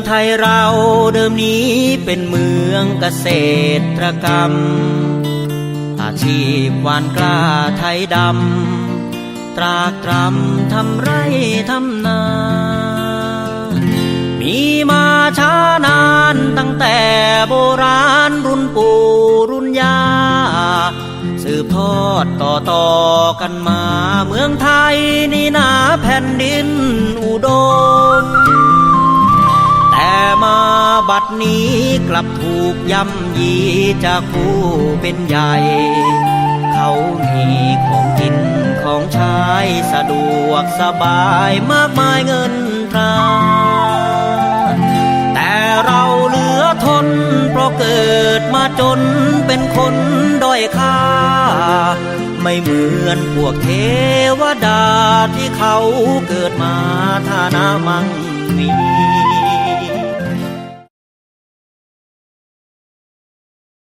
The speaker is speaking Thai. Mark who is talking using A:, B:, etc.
A: ไทยเราเดิมนี้เป็นเมืองเกษตรกรรมอาชีพหวานกล้าไทยดำตรากตรำทำไร่ทำนา มีมาช้านานตั้งแต่โบราณรุ่นปู่รุ่นย่าสืบทอดต่อกันมาเมืองไทยนี่นาแผ่นดินอุดมแต่มาบัดนี้กลับถูกย่ำยีจากผู้เป็นใหญ่เขามีของกินของใช้สะดวกสบายมากมายเงินตราแต่เราเหลือทนเพราะเกิดมาจนเป็นคนด้อยค่าไม่เหมือนพวกเทวดาที่เขาเกิดมาฐานะมั่งมี